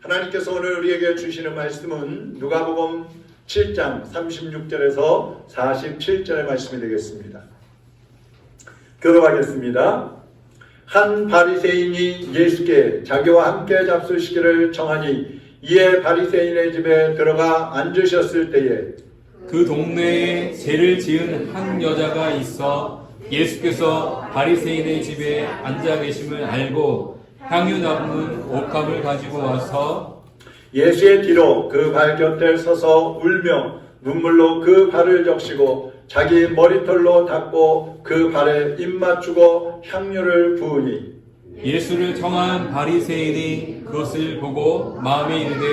하나님께서 오늘 우리에게 주시는 말씀은 누가복음 7장 36절에서 47절의 말씀이 되겠습니다. 교독하겠습니다. 한 바리새인이 예수께 자기와 함께 잡수시기를 청하니 이에 바리새인의 집에 들어가 앉으셨을 때에 그 동네에 죄를 지은 한 여자가 있어 예수께서 바리새인의 집에 앉아 계심을 알고 향유 담은 옷감을 가지고 와서 예수의 뒤로 그 발 곁에 서서 울며 눈물로 그 발을 적시고 자기 머리털로 닦고 그 발에 입 맞추고 향유를 부으니 예수를 청한 바리새인이 그것을 보고 마음에 이르되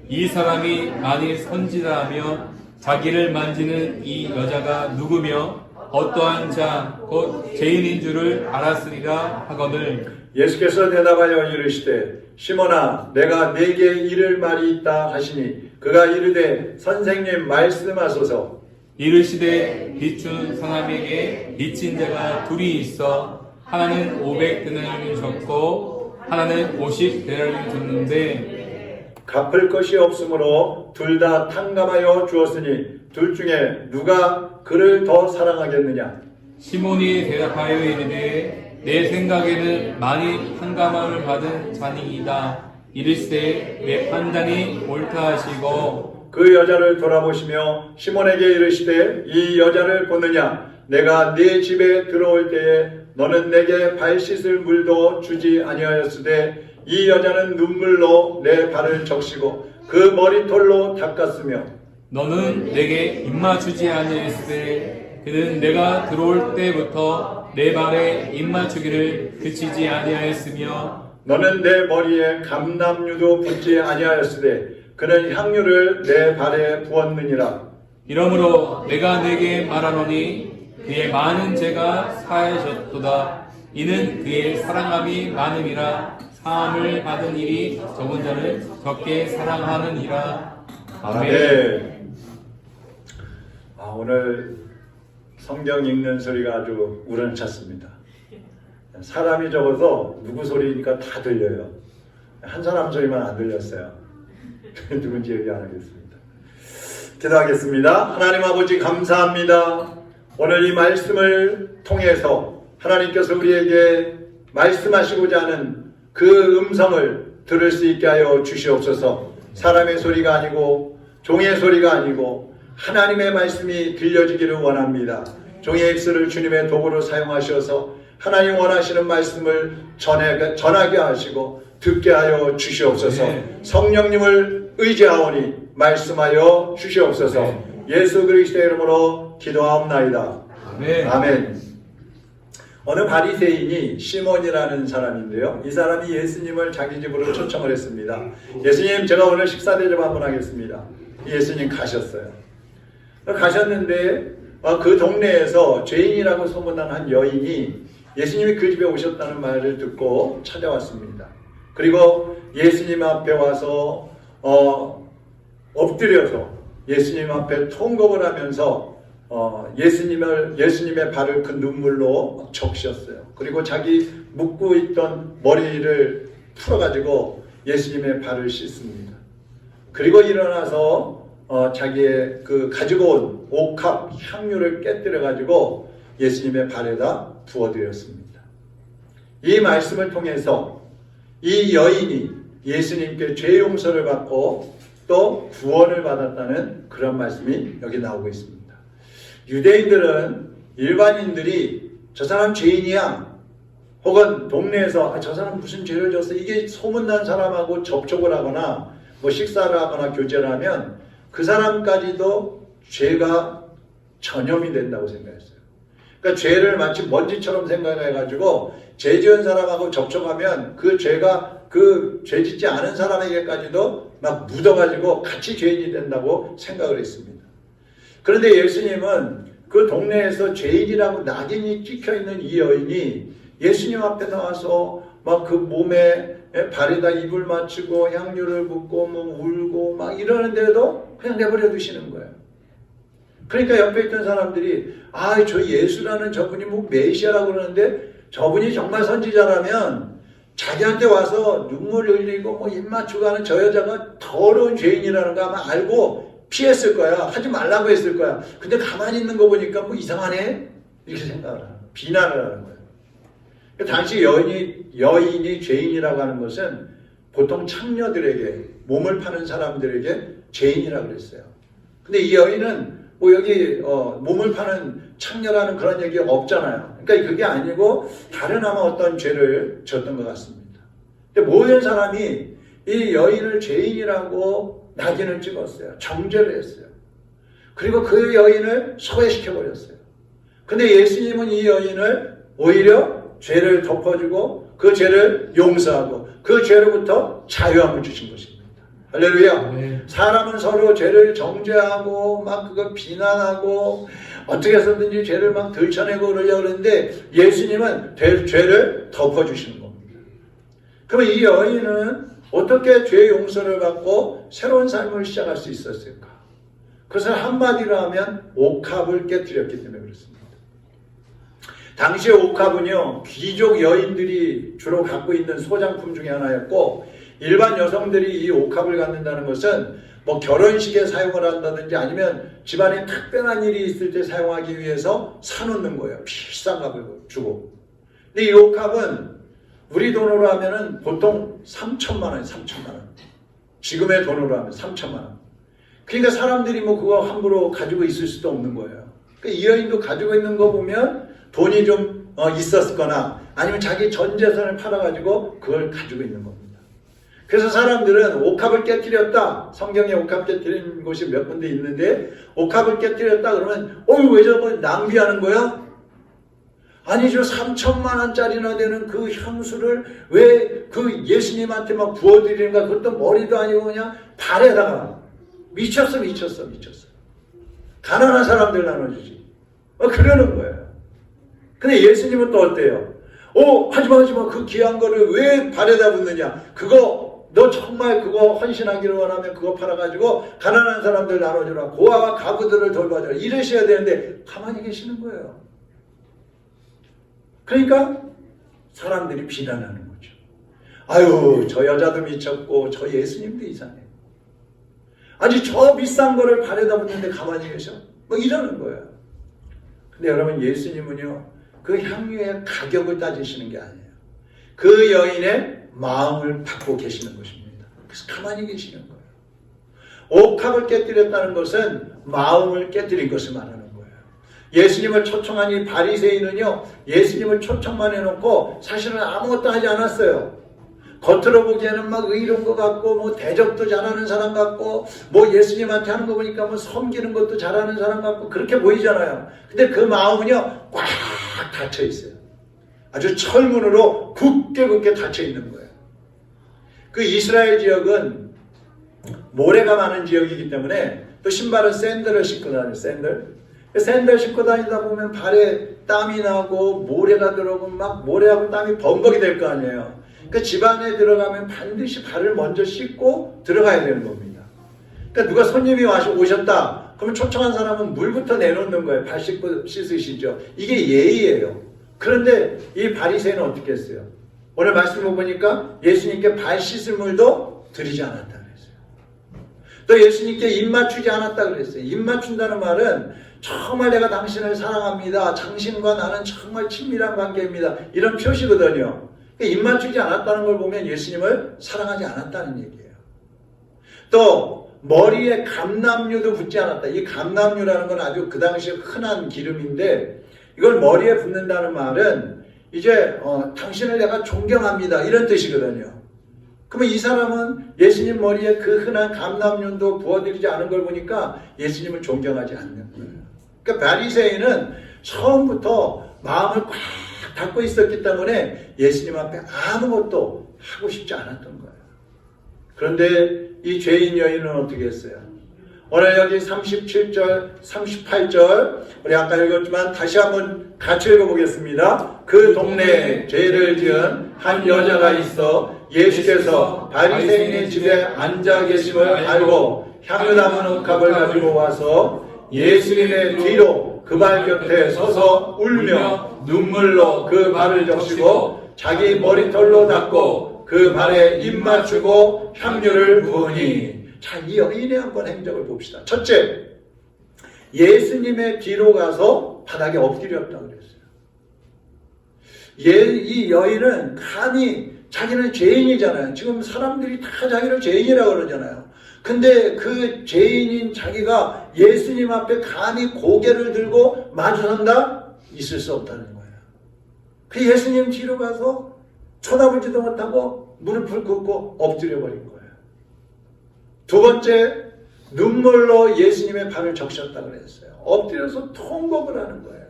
이 사람이 만일 선지자라며 자기를 만지는 이 여자가 누구며 어떠한 자 곧 죄인인 줄을 알았으리라 하거늘 예수께서 대답하여 이르시되 시몬아 내가 네게 이를 말이 있다 하시니 그가 이르되 선생님 말씀하소서. 이르시되 빚준 사람에게 빚진 자가 둘이 있어 하나는 500데나리온을 줬고 하나는 50데나리온을 줬는데 갚을 것이 없으므로 둘 다 탕감하여 주었으니 둘 중에 누가 그를 더 사랑하겠느냐. 시몬이 대답하여 이르되 내 생각에는 많이 탕감함을 받은 자니이다. 이르시되 내 판단이 옳다 하시고 그 여자를 돌아보시며 시몬에게 이르시되 이 여자를 보느냐. 내가 네 집에 들어올 때에 너는 내게 발 씻을 물도 주지 아니하였으되 이 여자는 눈물로 내 발을 적시고 그 머리털로 닦았으며 너는 내게 입맞추지 아니하였으되 그는 내가 들어올 때부터 내 발에 입맞추기를 그치지 아니하였으며 너는 내 머리에 감람유도 붓지 아니하였으되 그는 향유를 내 발에 부었느니라. 이러므로 내가 내게 말하노니 그의 많은 죄가 사하셨도다. 이는 그의 사랑함이 많음이라. 사함을 받은 일이 적은 자는 적게 사랑하느니라. 아멘. 오늘 성경 읽는 소리가 아주 우렁찼습니다. 사람이 적어서 누구 소리니까 다 들려요. 한 사람 소리만 안 들렸어요. 누군지 얘기 안 하겠습니다. 기도하겠습니다. 하나님 아버지 감사합니다. 오늘 이 말씀을 통해서 하나님께서 우리에게 말씀하시고자 하는 그 음성을 들을 수 있게 하여 주시옵소서. 사람의 소리가 아니고 종의 소리가 아니고 하나님의 말씀이 들려지기를 원합니다. 종의 입술을 주님의 도구로 사용하셔서 하나님 원하시는 말씀을 전하게 하시고 듣게 하여 주시옵소서. 성령님을 의지하오니 말씀하여 주시옵소서. 예수 그리스도의 이름으로 기도하옵나이다. 아멘. 어느 바리새인이 시몬이라는 사람인데요. 이 사람이 예수님을 자기 집으로 초청을 했습니다. 예수님 제가 오늘 식사 대접 한번 하겠습니다. 예수님 가셨어요. 가셨는데 그 동네에서 죄인이라고 소문난 한 여인이 예수님이 그 집에 오셨다는 말을 듣고 찾아왔습니다. 그리고 예수님 앞에 와서 엎드려서 예수님 앞에 통곡을 하면서 예수님의 발을 그 눈물로 적셨어요. 그리고 자기 묶고 있던 머리를 풀어가지고 예수님의 발을 씻습니다. 그리고 일어나서 자기의 그 가지고 온 옥합 향유를 깨뜨려 가지고 예수님의 발에다 부어드렸습니다. 이 말씀을 통해서 이 여인이 예수님께 죄 용서를 받고 또 구원을 받았다는 그런 말씀이 여기 나오고 있습니다. 유대인들은 일반인들이 저 사람 죄인이야 혹은 동네에서 저 사람 무슨 죄를 졌어 이게 소문난 사람하고 접촉을 하거나 뭐 식사를 하거나 교제를 하면 그 사람까지도 죄가 전염이 된다고 생각했어요. 그러니까 죄를 마치 먼지처럼 생각해가지고 죄 지은 사람하고 접촉하면 그 죄가 그 죄 짓지 않은 사람에게까지도 막 묻어가지고 같이 죄인이 된다고 생각을 했습니다. 그런데 예수님은 그 동네에서 죄인이라고 낙인이 찍혀있는 이 여인이 예수님 앞에 나와서 막 그 몸에 발에다 입을 맞추고 향유를 붓고 뭐 울고 막 이러는데도 그냥 내버려 두시는 거예요. 그러니까 옆에 있던 사람들이 저 예수라는 저분이 뭐 메시아라고 그러는데 저분이 정말 선지자라면 자기한테 와서 눈물 흘리고 뭐 입 맞추고 하는 저 여자가 더러운 죄인이라는 거 아마 알고 피했을 거야. 하지 말라고 했을 거야. 근데 가만히 있는 거 보니까 뭐 이상하네? 이렇게 생각을 하는 거야. 비난을 하는 거예요. 당시 여인이 죄인이라고 하는 것은 보통 창녀들에게, 몸을 파는 사람들에게 죄인이라고 그랬어요. 근데 이 여인은 뭐 여기 몸을 파는 창녀라는 그런 얘기 없잖아요. 그러니까 그게 아니고 다른 아마 어떤 죄를 졌던 것 같습니다. 근데 모든 사람이 이 여인을 죄인이라고 낙인을 찍었어요. 정죄를 했어요. 그리고 그 여인을 소외시켜버렸어요. 근데 예수님은 이 여인을 오히려 죄를 덮어주고 그 죄를 용서하고 그 죄로부터 자유함을 주신 것입니다. 할렐루야. 네. 사람은 서로 죄를 정죄하고 막 그거 비난하고 어떻게 해서든지 죄를 막 들춰내고 그러려고 그러는데 예수님은 죄를 덮어주시는 겁니다. 그러면 이 여인은 어떻게 죄 용서를 받고 새로운 삶을 시작할 수 있었을까? 그것을 한마디로 하면 옥합을 깨뜨렸기 때문에 그렇습니다. 당시의 옥합은요, 귀족 여인들이 주로 갖고 있는 소장품 중에 하나였고, 일반 여성들이 이 옥합을 갖는다는 것은 뭐 결혼식에 사용을 한다든지 아니면 집안에 특별한 일이 있을 때 사용하기 위해서 사놓는 거예요. 비싼 값을 주고. 근데 이 옥합은 우리 돈으로 하면은 보통 3천만 원, 3천만 원. 지금의 돈으로 하면 3천만 원. 그러니까 사람들이 뭐 그거 함부로 가지고 있을 수도 없는 거예요. 그러니까 이 여인도 가지고 있는 거 보면 돈이 좀 있었거나 아니면 자기 전 재산을 팔아가지고 그걸 가지고 있는 겁니다. 그래서 사람들은 옥합을 깨뜨렸다. 성경에 옥합 깨뜨린 곳이 몇 군데 있는데 옥합을 깨뜨렸다 그러면 왜 저거 낭비하는 거야? 아니죠. 3천만 원짜리나 되는 그 향수를 왜 그 예수님한테 막 부어드리는가? 그것도 머리도 아니고 그냥 발에다가 미쳤어. 가난한 사람들 나눠주지. 그러는 거예요. 근데 예수님은 또 어때요? 하지마. 그 귀한 거를 왜 발에다 붓느냐? 너 정말 그거 헌신하기를 원하면 그거 팔아가지고 가난한 사람들 나눠주라. 고아와 가부들을 돌봐주라. 이러셔야 되는데 가만히 계시는 거예요. 그러니까 사람들이 비난하는 거죠. 아유, 저 여자도 미쳤고 저 예수님도 이상해. 아니, 저 비싼 거를 발에다 붓는데 가만히 계셔? 뭐 이러는 거예요. 근데 여러분, 예수님은요, 그 향유의 가격을 따지시는 게 아니에요. 그 여인의 마음을 받고 계시는 것입니다. 그래서 가만히 계시는 거예요. 옥합을 깨뜨렸다는 것은 마음을 깨뜨린 것을 말하는 거예요. 예수님을 초청한 이 바리새인은요, 예수님을 초청만 해놓고 사실은 아무것도 하지 않았어요. 겉으로 보기에는 막 의로운 것 같고, 뭐 대접도 잘하는 사람 같고, 뭐 예수님한테 하는 거 보니까 뭐 섬기는 것도 잘하는 사람 같고, 그렇게 보이잖아요. 근데 그 마음은요, 꽉 닫혀 있어요. 아주 철문으로 굳게 닫혀 있는 거예요. 그 이스라엘 지역은 모래가 많은 지역이기 때문에 또 신발은 샌들을 신고 다녀요. 샌들 신고 다니다 보면 발에 땀이 나고 모래가 들어오고 막 모래하고 땀이 범벅이 될 거 아니에요. 그러니까 집 안에 들어가면 반드시 발을 먼저 씻고 들어가야 되는 겁니다. 그러니까 누가 손님이 오셨다. 그러면 초청한 사람은 물부터 내놓는 거예요. 발 씻고 씻으시죠. 이게 예의예요. 그런데 이 바리새인은 어떻게 했어요? 오늘 말씀을 보니까 예수님께 발 씻을 물도 드리지 않았다 그랬어요. 또 예수님께 입 맞추지 않았다 그랬어요. 입 맞춘다는 말은 정말 내가 당신을 사랑합니다. 당신과 나는 정말 친밀한 관계입니다. 이런 표시거든요. 입 맞추지 않았다는 걸 보면 예수님을 사랑하지 않았다는 얘기예요. 또 머리에 감람유도 붓지 않았다. 이 감람유라는 건 아주 그 당시에 흔한 기름인데 이걸 머리에 붓는다는 말은 이제 당신을 내가 존경합니다. 이런 뜻이거든요. 그러면 이 사람은 예수님 머리에 그 흔한 감람유도 부어드리지 않은 걸 보니까 예수님을 존경하지 않는 거예요. 그러니까 바리새인은 처음부터 마음을 꽉 닫고 있었기 때문에 예수님 앞에 아무것도 하고 싶지 않았던 거예요. 그런데 이 죄인 여인은 어떻게 했어요? 오늘 여기 37절, 38절 우리 아까 읽었지만 다시 한번 같이 읽어보겠습니다. 그 동네에 죄를 지은 한 여자가 있어 예수께서 바리새인의 집에 앉아 계심을 알고 향유 담은 옥합을 가지고 와서 예수님의 뒤로 그 발 곁에 서서 울며 눈물로 그 발을 적시고 자기 머리털로 닦고 그 발에 입 맞추고 향유를 부으니. 자, 이 여인의 한번 행적을 봅시다. 첫째, 예수님의 뒤로 가서 바닥에 엎드렸다고 그랬어요. 이 여인은 감히 자기는 죄인이잖아요. 지금 사람들이 다 자기를 죄인이라고 그러잖아요. 근데 그 죄인인 자기가 예수님 앞에 감히 고개를 들고 마주선다? 있을 수 없다는 거예요. 그 예수님 뒤로 가서 쳐다보지도 못하고 무릎을 꿇고 엎드려 버린 거예요. 두 번째, 눈물로 예수님의 발을 적셨다고 그랬어요. 엎드려서 통곡을 하는 거예요.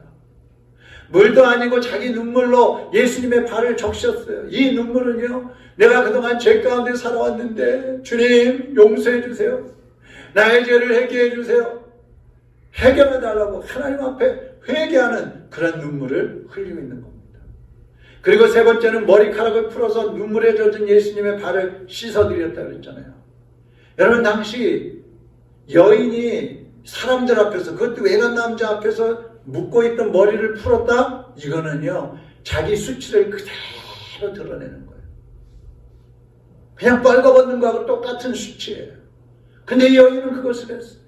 물도 아니고 자기 눈물로 예수님의 발을 적셨어요. 이 눈물은요, 내가 그동안 죄 가운데 살아왔는데 주님 용서해 주세요. 나의 죄를 해결해 주세요. 해결해 달라고 하나님 앞에 회개하는 그런 눈물을 흘리고 있는 겁니다. 그리고 세 번째는 머리카락을 풀어서 눈물에 젖은 예수님의 발을 씻어드렸다고 그랬잖아요. 여러분, 당시 여인이 사람들 앞에서, 그것도 외간 남자 앞에서 묶고 있던 머리를 풀었다? 이거는요, 자기 수치를 그대로 드러내는 거예요. 그냥 빨가벗는 거하고 똑같은 수치예요. 근데 이 여인은 그것을 했어요.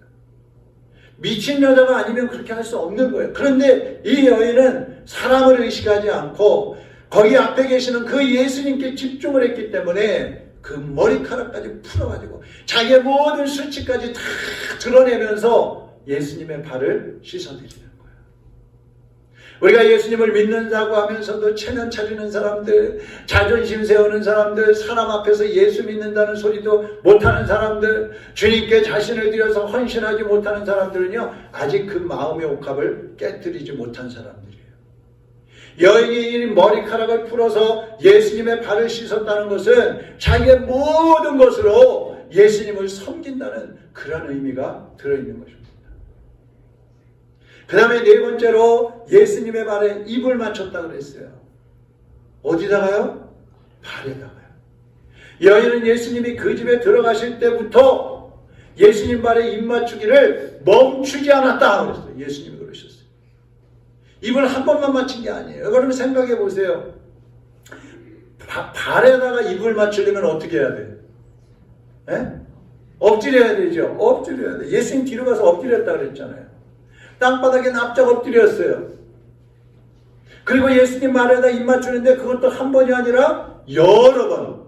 미친 여자가 아니면 그렇게 할 수 없는 거예요. 그런데 이 여인은 사람을 의식하지 않고 거기 앞에 계시는 그 예수님께 집중을 했기 때문에 그 머리카락까지 풀어가지고 자기의 모든 수치까지 다 드러내면서 예수님의 발을 씻어드리는 거예요. 우리가 예수님을 믿는다고 하면서도 체면 차리는 사람들, 자존심 세우는 사람들, 사람 앞에서 예수 믿는다는 소리도 못하는 사람들, 주님께 자신을 들여서 헌신하지 못하는 사람들은요, 아직 그 마음의 옥합을 깨뜨리지 못한 사람들이에요. 여인이 머리카락을 풀어서 예수님의 발을 씻었다는 것은 자기의 모든 것으로 예수님을 섬긴다는 그런 의미가 들어있는 것입니다. 그 다음에 네 번째로 예수님의 발에 입을 맞췄다고 그랬어요. 어디다가요? 발에다가요. 여인은 예수님이 그 집에 들어가실 때부터 예수님 발에 입 맞추기를 멈추지 않았다 그랬어요. 예수님이 그러셨어요. 입을 한 번만 맞춘 게 아니에요. 여러분 생각해 보세요. 발에다가 입을 맞추려면 어떻게 해야 돼요? 에? 엎드려야 되죠. 엎드려야 돼. 예수님 뒤로 가서 엎드렸다 그랬잖아요. 땅바닥에 납작 엎드렸어요. 그리고 예수님 말에다 입 맞추는데 그것도 한 번이 아니라 여러 번.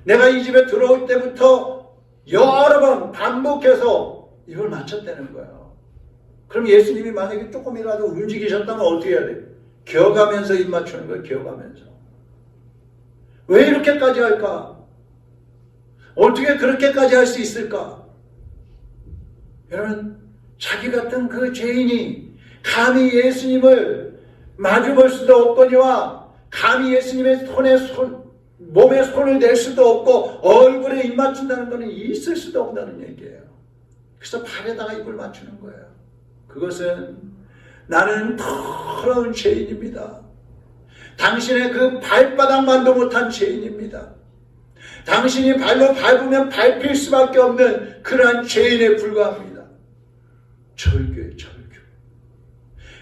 내가 이 집에 들어올 때부터 여러 번 반복해서 입을 맞췄다는 거예요. 그럼 예수님이 만약에 조금이라도 움직이셨다면 어떻게 해야 돼요? 기어가면서 입 맞추는 거예요. 기어가면서. 왜 이렇게까지 할까? 어떻게 그렇게까지 할 수 있을까? 여러분, 자기 같은 그 죄인이 감히 예수님을 마주볼 수도 없거니와 감히 예수님의 몸에 손을 댈 수도 없고 얼굴에 입 맞춘다는 것은 있을 수도 없다는 얘기예요. 그래서 발에다가 입을 맞추는 거예요. 그것은 나는 더러운 죄인입니다. 당신의 그 발바닥만도 못한 죄인입니다. 당신이 발로 밟으면 밟힐 수밖에 없는 그러한 죄인에 불과합니다. 절규예요, 절규.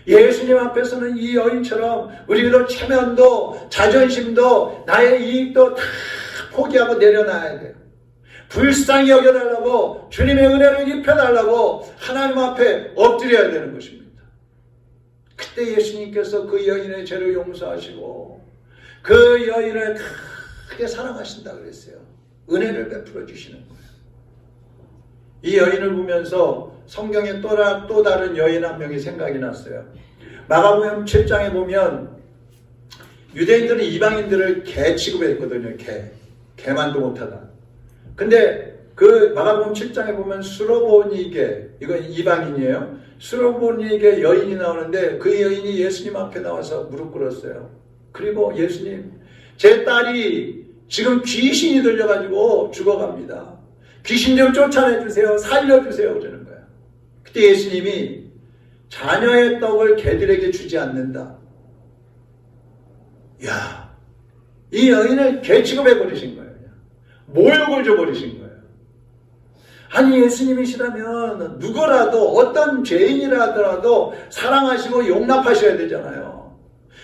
예수님 앞에서는 이 여인처럼 우리도 체면도 자존심도 나의 이익도 다 포기하고 내려놔야 돼요. 불쌍히 여겨달라고 주님의 은혜를 입혀달라고 하나님 앞에 엎드려야 되는 것입니다. 그때 예수님께서 그 여인의 죄를 용서하시고 그 여인을 크게 사랑하신다고 그랬어요. 은혜를 베풀어 주시는 거예요. 이 여인을 보면서 성경에 또 다른 여인 한 명이 생각이 났어요. 마가복음 7장에 보면 유대인들은 이방인들을 개 취급했거든요. 개만도 못하다. 근데 그 마가복음 7장에 보면 수로보니게, 이건 이방인이에요. 수로보니게 여인이 나오는데 그 여인이 예수님 앞에 나와서 무릎 꿇었어요. 그리고 예수님, 제 딸이 지금 귀신이 들려가지고 죽어갑니다. 귀신 좀 쫓아내주세요. 살려주세요. 그러는 거예요. 그때 예수님이 자녀의 떡을 개들에게 주지 않는다. 이야, 이 여인을 개 취급해버리신 거예요. 모욕을 줘버리신 거예요. 아니, 예수님이시라면 누구라도 어떤 죄인이라더라도 사랑하시고 용납하셔야 되잖아요.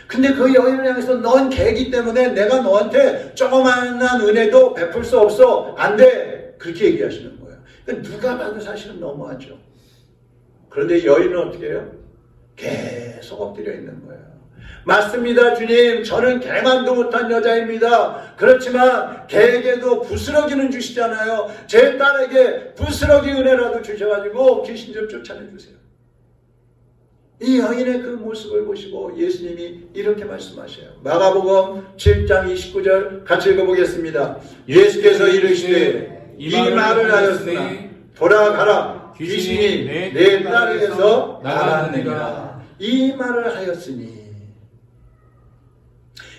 근데 그 여인을 향해서 넌 개이기 때문에 내가 너한테 조그만한 은혜도 베풀 수 없어. 안 돼. 그렇게 얘기하시는 거예요. 그러니까 누가 봐도 사실은 너무하죠. 그런데 여인은 어떻게 해요? 계속 엎드려 있는 거예요. 맞습니다, 주님. 저는 개만도 못한 여자입니다. 그렇지만 개에게도 부스러기는 주시잖아요. 제 딸에게 부스러기 은혜라도 주셔가지고 귀신 좀 쫓아내주세요. 이 여인의 그 모습을 보시고 예수님이 이렇게 말씀하셔요. 마가복음 7장 29절 같이 읽어보겠습니다. 예수께서 이르시되 이 말을 하였으나 돌아가라. 귀신이 내 딸에게서 나가느니라. 이 말을 하였으니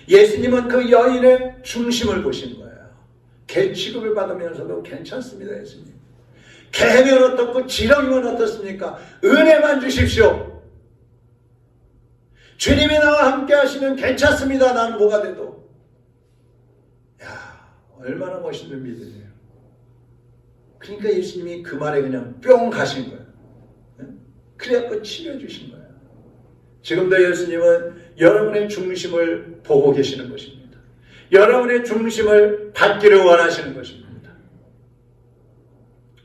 예수님은 그 여인의 중심을 보신 거예요. 개 취급을 받으면서도 괜찮습니다, 예수님. 개면 어떻고 지렁이면 어떻습니까? 은혜만 주십시오. 주님이 나와 함께 하시면 괜찮습니다. 나는 뭐가 돼도. 야, 얼마나 멋있는 믿음이에요. 그러니까 예수님이 그 말에 그냥 뿅 가신 거예요. 그래갖고 치료해주신 거예요. 지금도 예수님은 여러분의 중심을 보고 계시는 것입니다. 여러분의 중심을 받기를 원하시는 것입니다.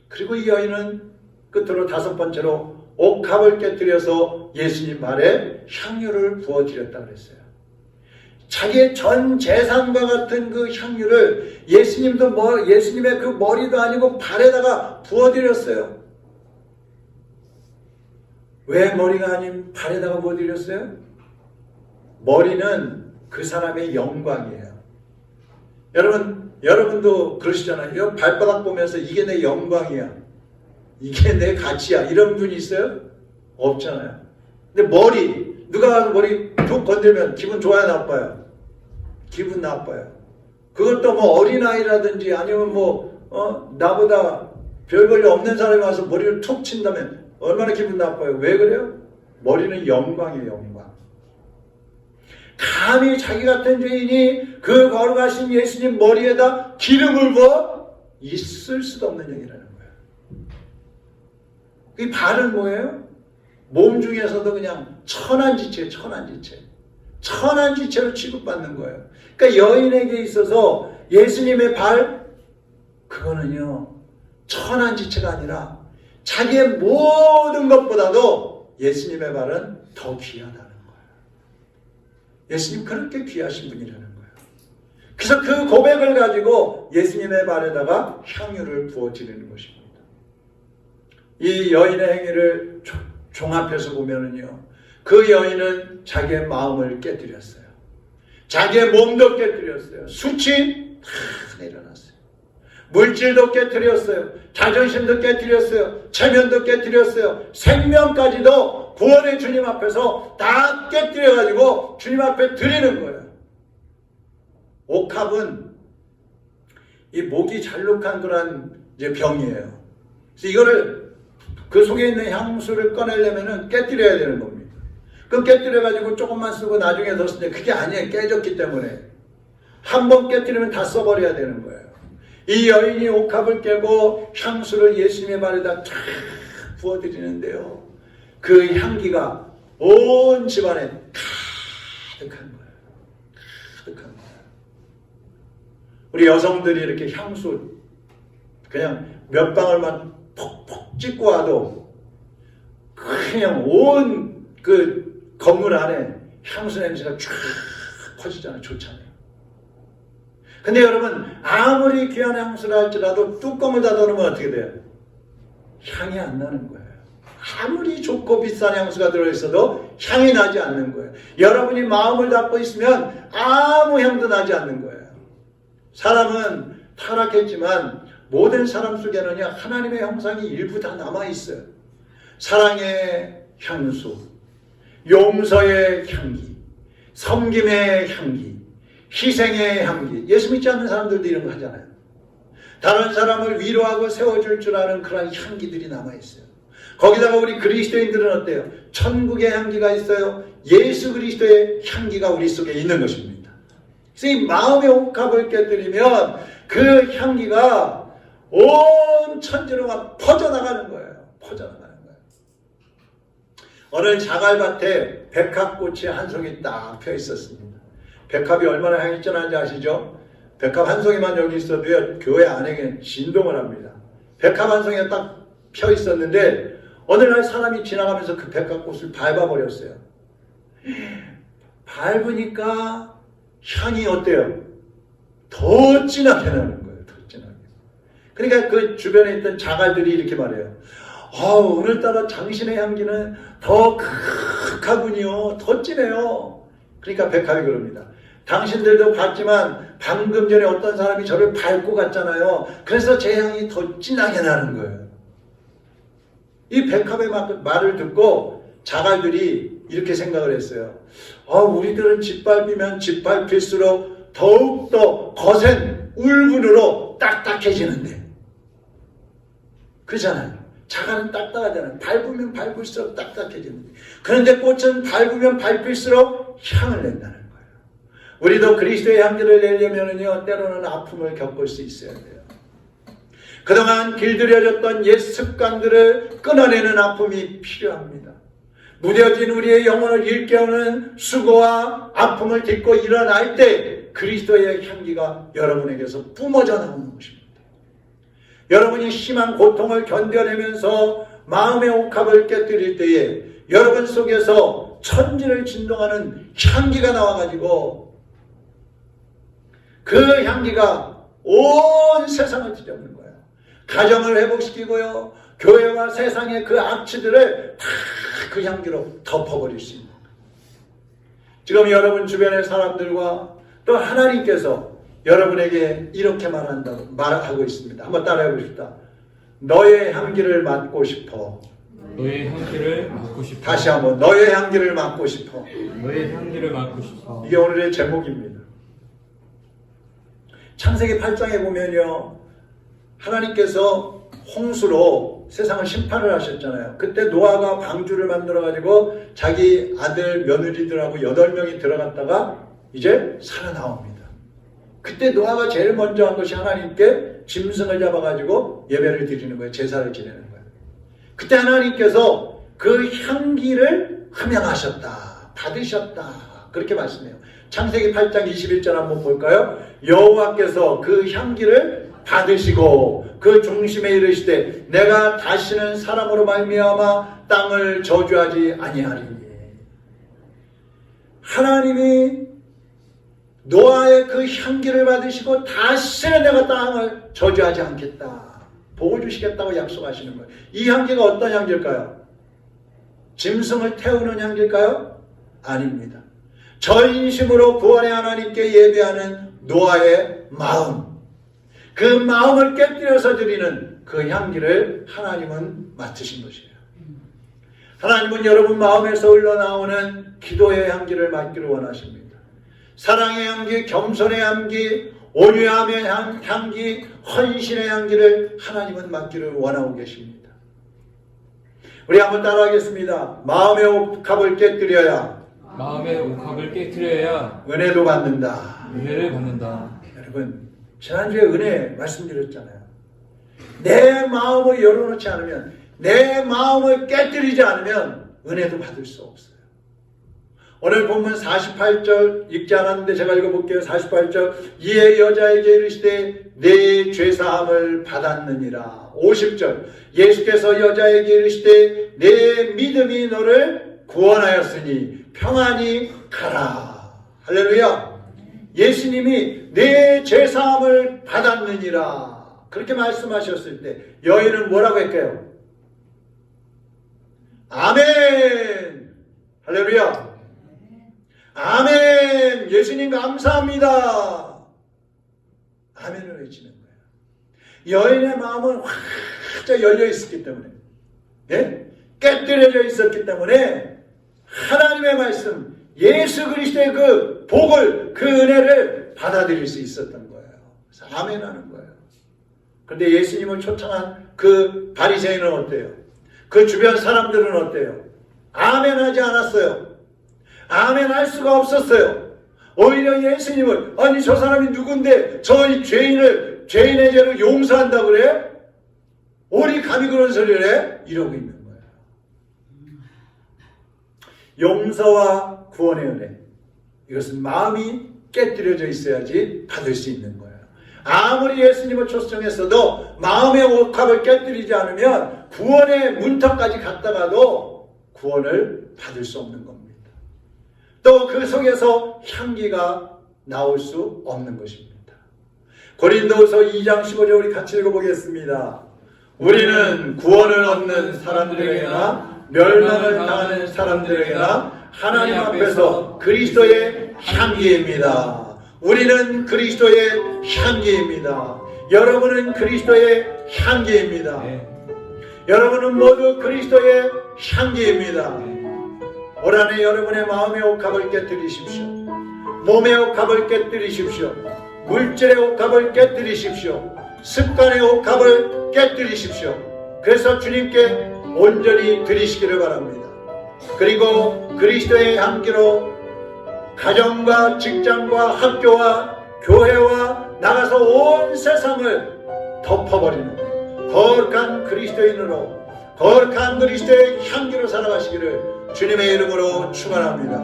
그리고 이 여인은 끝으로 다섯 번째로 옥합을 깨뜨려서 예수님 발에 향유를 부어드렸다고 그랬어요. 자기의 전 재산과 같은 그 향유를 예수님의 그 머리도 아니고 발에다가 부어드렸어요. 왜 머리가 아닌 발에다가 부어드렸어요? 머리는 그 사람의 영광이에요. 여러분도 그러시잖아요. 발바닥 보면서 이게 내 영광이야. 이게 내 가치야. 이런 분이 있어요? 없잖아요. 근데 머리, 누가 와서 머리 툭 건들면 기분 좋아요, 나빠요? 기분 나빠요. 그것도 뭐 어린아이라든지 아니면 나보다 별 권리 없는 사람이 와서 머리를 툭 친다면 얼마나 기분 나빠요? 왜 그래요? 머리는 영광이에요, 영광. 감히 자기 같은 죄인이 그 거룩하신 예수님 머리에다 기름을 부어 있을 수도 없는 얘기라는 거예요. 이 발은 뭐예요? 몸 중에서도 그냥 천한지체, 천한지체로 취급받는 거예요. 그러니까 여인에게 있어서 예수님의 발, 그거는요, 천한지체가 아니라 자기의 모든 것보다도 예수님의 발은 더 귀하다는 거예요. 예수님 그렇게 귀하신 분이라는 거예요. 그래서 그 고백을 가지고 예수님의 발에다가 향유를 부어드리는 것입니다. 이 여인의 행위를 종합해서 보면은요, 그 여인은 자기의 마음을 깨뜨렸어요. 자기의 몸도 깨뜨렸어요. 수치 다 내려놨어요. 물질도 깨뜨렸어요. 자존심도 깨뜨렸어요. 체면도 깨뜨렸어요. 생명까지도 구원의 주님 앞에서 다 깨뜨려가지고 주님 앞에 드리는 거예요. 옥합은 이 목이 잘록한 그런 이제 병이에요. 그래서 이거를 그 속에 있는 향수를 꺼내려면은 깨뜨려야 되는 겁니다. 그럼 깨뜨려가지고 조금만 쓰고 나중에 더 쓰는데 그게 아니에요. 깨졌기 때문에. 한 번 깨뜨리면 다 써버려야 되는 거예요. 이 여인이 옥합을 깨고 향수를 예수님의 발에다 쫙 부어드리는데요. 그 향기가 온 집안에 가득한 거예요. 가득한 거예요. 우리 여성들이 이렇게 향수 그냥 몇 방울만 톡톡 찍고 와도 그냥 온 그 건물 안에 향수 냄새가 쫙 퍼지잖아요. 좋잖아요. 근데 여러분, 아무리 귀한 향수를 할지라도 뚜껑을 닫아놓으면 어떻게 돼요? 향이 안 나는 거예요. 아무리 좋고 비싼 향수가 들어있어도 향이 나지 않는 거예요. 여러분이 마음을 닫고 있으면 아무 향도 나지 않는 거예요. 사람은 타락했지만 모든 사람 속에는요, 하나님의 형상이 일부 다 남아있어요. 사랑의 향수, 용서의 향기, 섬김의 향기, 희생의 향기. 예수 믿지 않는 사람들도 이런 거 하잖아요. 다른 사람을 위로하고 세워줄 줄 아는 그런 향기들이 남아있어요. 거기다가 우리 그리스도인들은 어때요? 천국의 향기가 있어요. 예수 그리스도의 향기가 우리 속에 있는 것입니다. 그래서 이 마음의 옥합을 깨뜨리면 그 향기가 온 천지로 막 퍼져나가는 거예요. 퍼져나가는 거예요. 어느 자갈밭에 백합꽃이 한 송이 딱 펴 있었습니다. 백합이 얼마나 향이 진한지 아시죠? 백합 한 송이만 여기 있어도요, 교회 안에 진동을 합니다. 백합 한 송이가 딱 펴 있었는데 어느 날 사람이 지나가면서 그 백합꽃을 밟아버렸어요. 밟으니까 향이 어때요? 더 진하게 나는 거예요. 더 진하게. 그러니까 그 주변에 있던 자갈들이 이렇게 말해요. 오늘따라 당신의 향기는 더 극하군요. 더 진해요. 그러니까 백합이 그럽니다. 당신들도 봤지만 방금 전에 어떤 사람이 저를 밟고 갔잖아요. 그래서 제 향이 더 진하게 나는 거예요. 이 백합의 말을 듣고 자갈들이 이렇게 생각을 했어요. 우리들은 짓밟히면 짓밟힐수록 더욱더 거센 울분으로 딱딱해지는데. 그렇잖아요. 자갈은 딱딱하잖아요. 밟으면 밟을수록 딱딱해지는데. 그런데 꽃은 밟으면 밟을수록 향을 낸다는 거예요. 우리도 그리스도의 향기를 내려면은요, 때로는 아픔을 겪을 수 있어야 돼요. 그동안 길들여졌던 옛 습관들을 끊어내는 아픔이 필요합니다. 무뎌진 우리의 영혼을 일깨우는 수고와 아픔을 딛고 일어날 때 그리스도의 향기가 여러분에게서 뿜어져 나오는 것입니다. 여러분이 심한 고통을 견뎌내면서 마음의 옥합을 깨뜨릴 때에 여러분 속에서 천지를 진동하는 향기가 나와가지고 그 향기가 온 세상을 뒤덮는 거예요. 가정을 회복시키고요, 교회와 세상의 그 악취들을 다 그 향기로 덮어버릴 수 있는 거예요. 지금 여러분 주변의 사람들과 또 하나님께서 여러분에게 이렇게 말하고 있습니다. 한번 따라해 보십시다. 너의 향기를 맡고 싶어. 너의 향기를 맡고 싶어. 다시 한번, 너의 향기를 맡고 싶어. 너의 향기를 맡고 싶어. 이게 오늘의 제목입니다. 창세기 8장에 보면요, 하나님께서 홍수로 세상을 심판을 하셨잖아요. 그때 노아가 방주를 만들어가지고 자기 아들 며느리들하고 8명이 들어갔다가 이제 살아나옵니다. 그때 노아가 제일 먼저 한 것이 하나님께 짐승을 잡아가지고 예배를 드리는 거예요. 제사를 지내는 거예요. 그때 하나님께서 그 향기를 흠양하셨다, 받으셨다, 그렇게 말씀해요. 창세기 8장 21절 한번 볼까요? 여호와께서 그 향기를 받으시고 그 중심에 이르시되 내가 다시는 사람으로 말미암아 땅을 저주하지 아니하리니. 하나님이 노아의 그 향기를 받으시고 다시는 내가 땅을 저주하지 않겠다, 복을 주시겠다고 약속하시는 거예요. 이 향기가 어떤 향기일까요? 짐승을 태우는 향기일까요? 아닙니다. 전심으로 구원의 하나님께 예배하는 노아의 마음, 그 마음을 깨뜨려서 드리는 그 향기를 하나님은 맡으신 것이에요. 하나님은 여러분 마음에서 흘러나오는 기도의 향기를 맡기를 원하십니다. 사랑의 향기, 겸손의 향기, 온유함의 향기, 헌신의 향기를 하나님은 맡기를 원하고 계십니다. 우리 한번 따라하겠습니다. 마음의 옥합을 깨뜨려야 마음의 옥합을 깨뜨려야 은혜도 받는다. 은혜를 받는다. 여러분, 지난주에 은혜 말씀드렸잖아요. 내 마음을 열어놓지 않으면, 내 마음을 깨뜨리지 않으면 은혜도 받을 수 없어요. 오늘 본문 48절 읽지 않았는데 제가 읽어볼게요. 48절. 이에 여자에게 이르시되 내 죄사함을 받았느니라. 50절. 예수께서 여자에게 이르시되 내 믿음이 너를 구원하였으니 평안히 가라. 할렐루야. 예수님이 내 죄사함을 받았느니라, 그렇게 말씀하셨을 때 여인은 뭐라고 할까요? 아멘. 할렐루야. 아멘. 예수님 감사합니다. 아멘을 외치는 거예요. 여인의 마음은 활짝 열려 있었기 때문에, 깨뜨려져 있었기 때문에 하나님의 말씀, 예수 그리스도의 그 복을, 그 은혜를 받아들일 수 있었던 거예요. 그래서 아멘 하는 거예요. 그런데 예수님을 초청한 그 바리새인은 어때요? 그 주변 사람들은 어때요? 아멘 하지 않았어요. 아멘 할 수가 없었어요. 오히려 예수님을, 아니 저 사람이 누군데 저 죄인의 죄를 용서한다 그래? 우리 감히 그런 소리를 해? 이러고 있는 거예요. 용서와 구원의 은혜, 이것은 마음이 깨뜨려져 있어야지 받을 수 있는 거예요. 아무리 예수님을 초청했어도 마음의 옥합을 깨뜨리지 않으면 구원의 문턱까지 갔다가도 구원을 받을 수 없는 겁니다. 또 그 속에서 향기가 나올 수 없는 것입니다. 고린도후서 2장 15절 우리 같이 읽어보겠습니다. 우리는 구원을 얻는 사람들에게나 멸망을 당하는 사람들에게나 하나님 앞에서 그리스도의 향기입니다. 우리는 그리스도의 향기입니다. 여러분은 그리스도의 향기입니다. 여러분은 모두 그리스도의 향기입니다. 올 한해 여러분의 마음의 옥합을 깨뜨리십시오. 몸의 옥합을 깨뜨리십시오. 물질의 옥합을 깨뜨리십시오. 습관의 옥합을 깨뜨리십시오. 그래서 주님께 온전히 드리시기를 바랍니다. 그리고 그리스도의 향기로 가정과 직장과 학교와 교회와 나가서 온 세상을 덮어버리는 거룩한 그리스도인으로, 거룩한 그리스도의 향기로 살아가시기를 주님의 이름으로 축원합니다.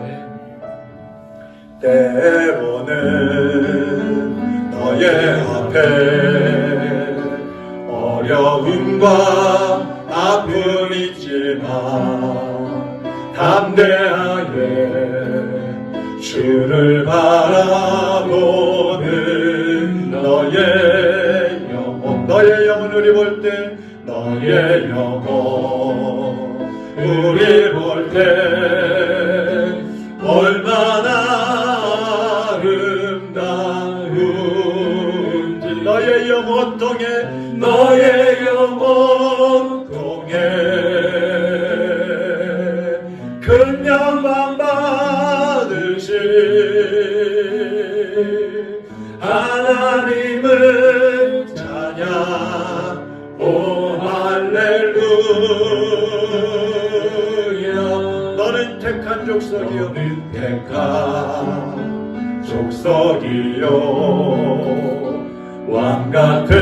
때로는 너의 앞에 어려움과 아픔이 있지만 담대하게 주를 바라보는 너의 영혼 우리 볼 때, 너의 영혼 우리 볼 때 얼마나 아름다운지. 너의 영혼 통해, 너의 영혼 통해 큰 영광 받으신 하나님을 찬양. 오 할렐루야. 너는 택한 족속이요, 택한 족속이요, 왕같은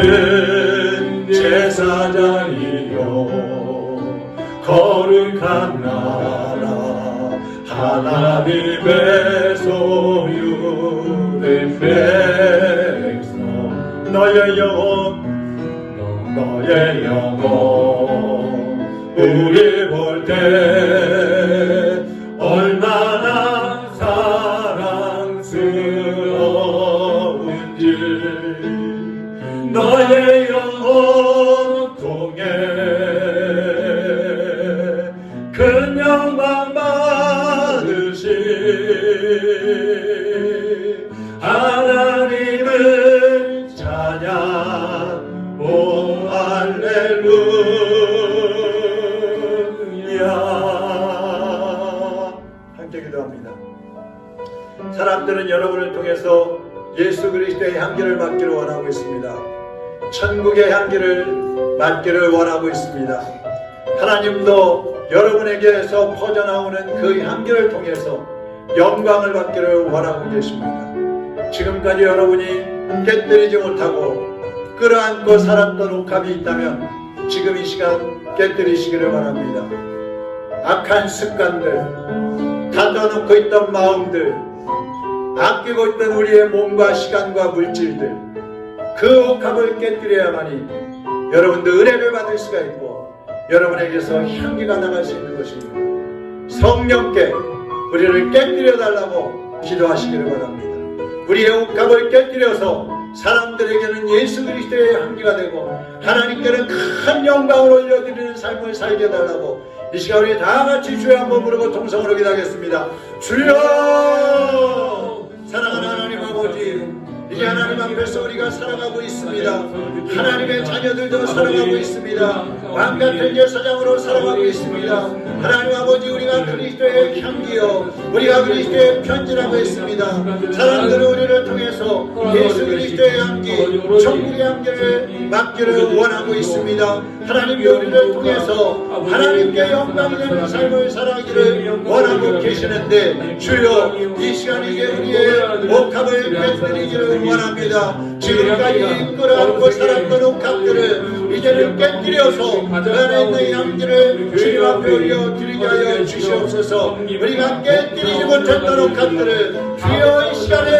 제사장이요, 거룩한 나라 하나님의 소유된 백성. 너의 영혼, 너의 영혼 우리 볼 때 얼마나 사랑스러운지. 너의 영혼 통해 큰 영광 받으신 하나님을 찬양. 오 할렐루야. 함께 기도합니다. 사람들은 여러분을 통해서 예수 그리스도의 향기를 맡기를 원하고 있습니다. 천국의 향기를 맡기를 원하고 있습니다. 하나님도 여러분에게서 퍼져나오는 그 향기를 통해서 영광을 받기를 원하고 계십니다. 지금까지 여러분이 깨뜨리지 못하고 끌어안고 살았던 옥합이 있다면 지금 이 시간 깨뜨리시기를 바랍니다. 악한 습관들, 닫아놓고 있던 마음들, 아끼고 있던 우리의 몸과 시간과 물질들, 그 옥합을 깨뜨려야만이 여러분도 은혜를 받을 수가 있고 여러분에게서 향기가 나갈 수 있는 것입니다. 성령께 우리를 깨뜨려 달라고 기도하시기를 바랍니다. 우리의 옥합을 깨뜨려서 사람들에게는 예수 그리스도의 향기가 되고 하나님께는 큰 영광을 올려드리는 삶을 살게 해달라고 이 시간 우리 다같이 주여 한번 부르고 통성으로 기도하겠습니다. 주여! 사랑하는 하나님 아버지, 이제 하나님 앞에서 우리가 살아가고 있습니다. 하나님의 자녀들도 살아가고 있습니다. 왕같은 제사장으로 살아가고 있습니다. 하나님 아버지, 우리가 그리스도의 향기요, 우리가 그리스도의 편지라고 했습니다. 사람들은 우리를 통해서 예수 그리스도의 향기, 천국의 향기를 맡기를 원하고 있습니다. 하나님이 우리를 통해서 하나님께 영광이 되는 삶을 살아가기를 원하고 계시는데 주여, 이 시간 이제 우리의 옥합을 깨뜨리기를 원합니다. 지금까지 끌어안고 살았던 옥합들을 이제는 깨뜨려서 그 안에 있는 향기를 주님 앞에 올려 드리게 하여 주시옵소서. 우리가 깨뜨리지 못했던 옥합들을 주여 이 시간에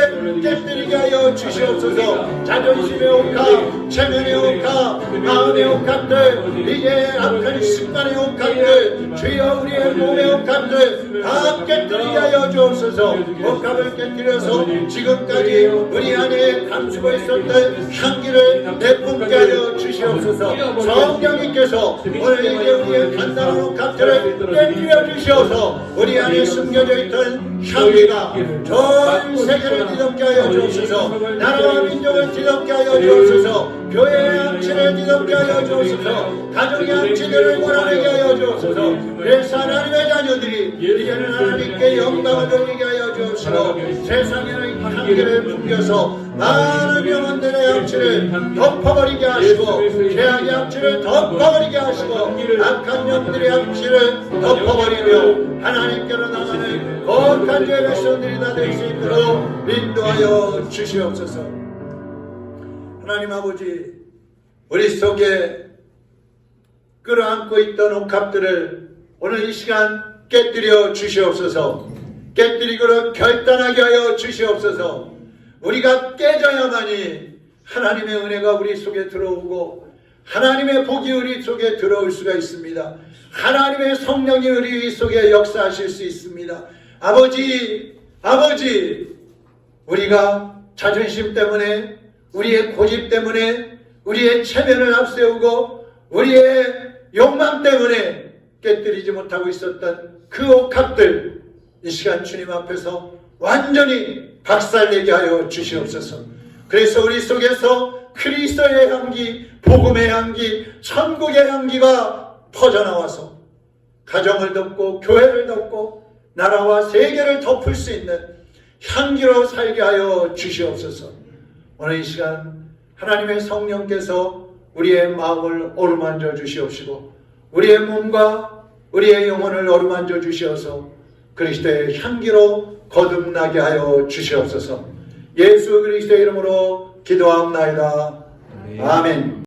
깨뜨리게 하여 주시옵소서. 자존심의 옥합, 체면의 옥합, 마음의 옥합들, 이제 악한 습관의 옥합들, 주여 우리의 몸의 옥합들 다 깨뜨리게 하여 주옵소서. 옥합을 깨뜨려서 지금까지 우리 안에 감추고 있었던 향기를 내뿜게 하여 주시옵소서. 성령님께서 오늘 이제 우리의 간단한 옥합들을 깨뜨려 주시어서 우리 안에 숨겨져 있던 향기가 전 세계를 뒤덮게 하여 주옵소서. 나라와 민족을 뒤덮게 하여 주옵소서. 교회의 양치를 뒤덮게 하여 주옵소서. 가정의 양치들을 몰아내게 하여 주옵소서. 그래서 하나님의 자녀들이 이제는 하나님께 영광을 돌리게 하여 주옵시고 세상에는 향기를 풍겨서 많은 영혼들의 양치를 덮어버리게 하시고 죄악의 양치를 덮어버리게 하시고 악한 영들의 양치를 덮어버리며 하나님께로 나가는 거룩한 죄의 백성들이 다 될 수 있도록 인도하여 주시옵소서. 하나님 아버지, 우리 속에 끌어안고 있던 옥합들을 오늘 이 시간 깨뜨려 주시옵소서. 깨뜨리고 결단하게 하여 주시옵소서. 우리가 깨져야만이 하나님의 은혜가 우리 속에 들어오고 하나님의 복이 우리 속에 들어올 수가 있습니다. 하나님의 성령이 우리 속에 역사하실 수 있습니다. 아버지, 우리가 자존심 때문에, 우리의 고집 때문에, 우리의 체면을 앞세우고 우리의 욕망 때문에 깨뜨리지 못하고 있었던 그 옥합들, 이 시간 주님 앞에서 완전히 박살내게 하여 주시옵소서. 그래서 우리 속에서 그리스도의 향기, 복음의 향기, 천국의 향기가 퍼져나와서 가정을 덮고 교회를 덮고 나라와 세계를 덮을 수 있는 향기로 살게 하여 주시옵소서. 오늘 이 시간 하나님의 성령께서 우리의 마음을 어루만져 주시옵시고 우리의 몸과 우리의 영혼을 어루만져 주시어서 그리스도의 향기로 거듭나게 하여 주시옵소서. 예수 그리스도의 이름으로 기도하옵나이다. 아멘.